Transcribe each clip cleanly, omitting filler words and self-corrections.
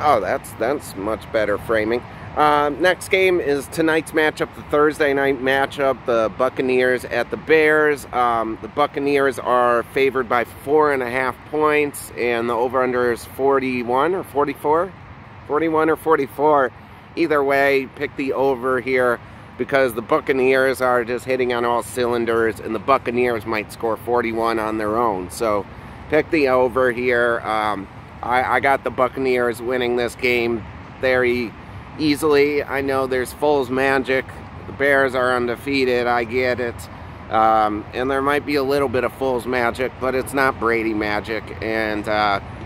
Oh, that's much better framing. Next game is tonight's matchup, the Thursday night matchup, the Buccaneers at the Bears. The Buccaneers are favored by 4.5 points, and the over-under is 41 or 44? 41 or 44. Either way, pick the over here because the Buccaneers are just hitting on all cylinders, and the Buccaneers might score 41 on their own. So pick the over here. I got the Buccaneers winning this game very easily. I know there's Foles magic. The Bears are undefeated. I get it. And there might be a little bit of Foles magic, but it's not Brady magic. And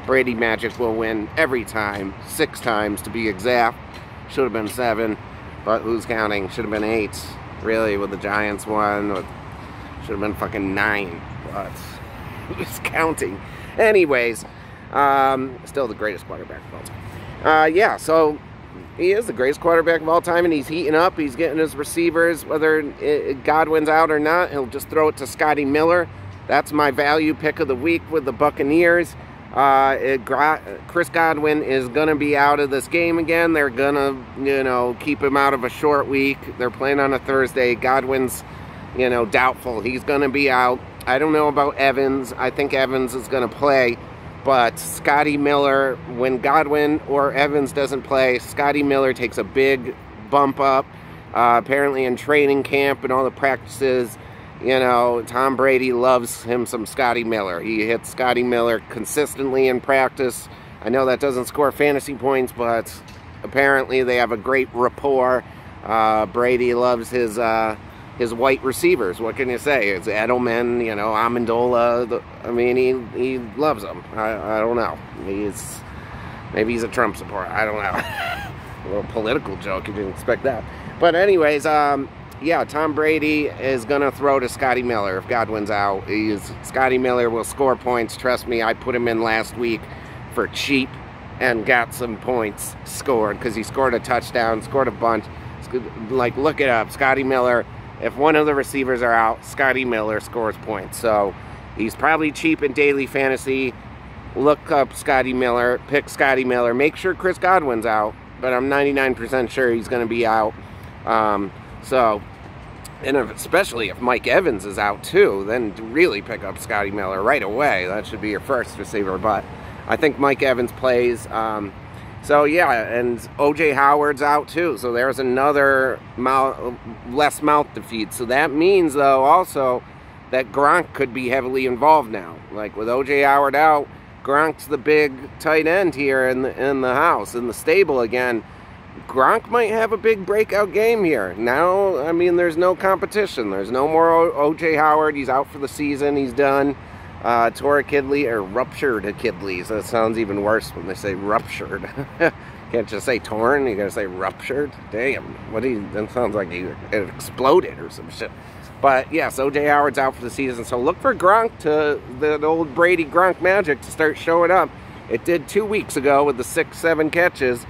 Brady magic will win every time. 6 times to be exact. Should have been 7, but who's counting? Should have been 8. Really, with the Giants one. Should have been fucking 9, but who's counting? Anyways, still the greatest quarterback of all time. Yeah, so he is the greatest quarterback of all time, and he's heating up. He's getting his receivers, whether Godwin's out or not, he'll just throw it to Scotty Miller. That's my value pick of the week with the Buccaneers. Chris Godwin is going to be out of this game again. They're going to, keep him out of a short week. They're playing on a Thursday. Godwin's, doubtful. He's going to be out. I don't know about Evans. I think Evans is going to play. But Scotty Miller, when Godwin or Evans doesn't play, Scotty Miller takes a big bump up. Apparently in training camp and all the practices, Tom Brady loves him some Scotty Miller. He hits Scotty Miller consistently in practice. I know that doesn't score fantasy points, but apparently they have a great rapport. Brady loves his white receivers. What can you say? It's Edelman, Amendola. He loves them. I don't know. Maybe he's a Trump supporter. I don't know. A little political joke. You didn't expect that. But anyways, yeah, Tom Brady is going to throw to Scotty Miller if Godwin's out. Scotty Miller will score points. Trust me, I put him in last week for cheap and got some points scored because he scored a touchdown, scored a bunch. Like, look it up. Scotty Miller, if one of the receivers are out, Scotty Miller scores points. So he's probably cheap in daily fantasy. Look up Scotty Miller. Pick Scotty Miller. Make sure Chris Godwin's out, but I'm 99% sure he's going to be out. And especially if Mike Evans is out too, then really pick up Scotty Miller right away. That should be your first receiver, but I think Mike Evans plays. So yeah, and O.J. Howard's out too, so there's another less mouth to feed. So that means, though, also that Gronk could be heavily involved now. Like with O.J. Howard out, Gronk's the big tight end here in the house, in the stable again. Gronk might have a big breakout game here. Now, there's no competition. There's no more O.J. Howard. He's out for the season. He's done. Tore Achilles, or ruptured Achilles. That sounds even worse when they say ruptured. Can't just say torn. You gotta say ruptured. Damn. That sounds like it exploded or some shit. But yes, O.J. Howard's out for the season. So look for Gronk the old Brady Gronk magic to start showing up. It did 2 weeks ago with the 6-7 catches.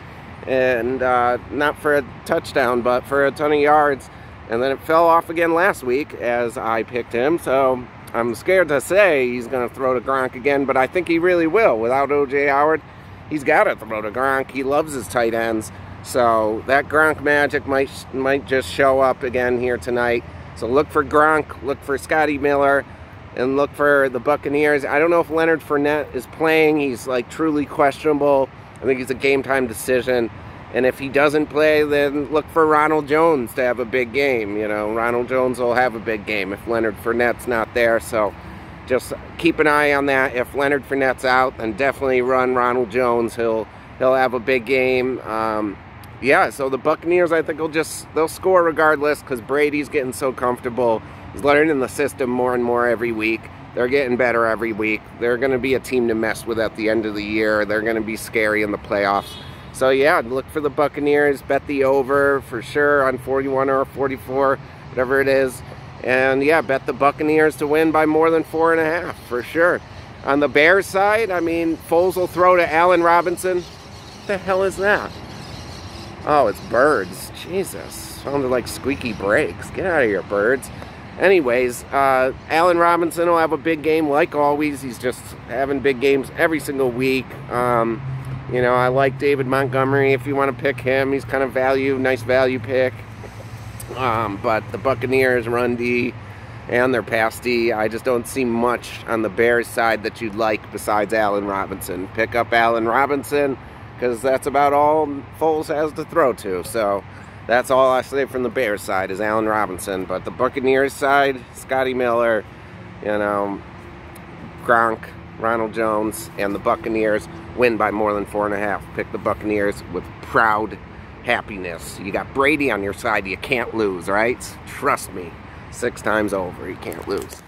And not for a touchdown, but for a ton of yards. And then it fell off again last week as I picked him. So I'm scared to say he's going to throw to Gronk again, but I think he really will. Without O.J. Howard, he's got to throw to Gronk. He loves his tight ends. So that Gronk magic might just show up again here tonight. So look for Gronk, look for Scotty Miller, and look for the Buccaneers. I don't know if Leonard Fournette is playing. He's truly questionable. I think it's a game-time decision. And if he doesn't play, then look for Ronald Jones to have a big game. Ronald Jones will have a big game if Leonard Fournette's not there. So just keep an eye on that. If Leonard Fournette's out, then definitely run Ronald Jones. He'll have a big game. Yeah, so the Buccaneers, I think, they'll score regardless because Brady's getting so comfortable. He's learning the system more and more every week. They're getting better every week. They're going to be a team to mess with at the end of the year. They're going to be scary in the playoffs. So yeah, look for the Buccaneers. Bet the over for sure on 41 or 44, whatever it is. And yeah, bet the Buccaneers to win by more than 4.5 for sure. On the Bears side, Foles will throw to Allen Robinson. What the hell is that? Oh, it's birds. Jesus. Sounded like squeaky brakes. Get out of here, birds. Anyways, Allen Robinson will have a big game like always. He's just having big games every single week. You know, I like David Montgomery if you want to pick him. He's kind of nice value pick. But the Buccaneers run D and their pass D, I just don't see much on the Bears side that you'd like besides Allen Robinson. Pick up Allen Robinson because that's about all Foles has to throw to. So that's all I say from the Bears side is Allen Robinson. But the Buccaneers side, Scotty Miller, you know, Gronk, Ronald Jones, and the Buccaneers win by more than 4.5. Pick the Buccaneers with proud happiness. You got Brady on your side. You can't lose, right? Trust me. 6 times over. You can't lose.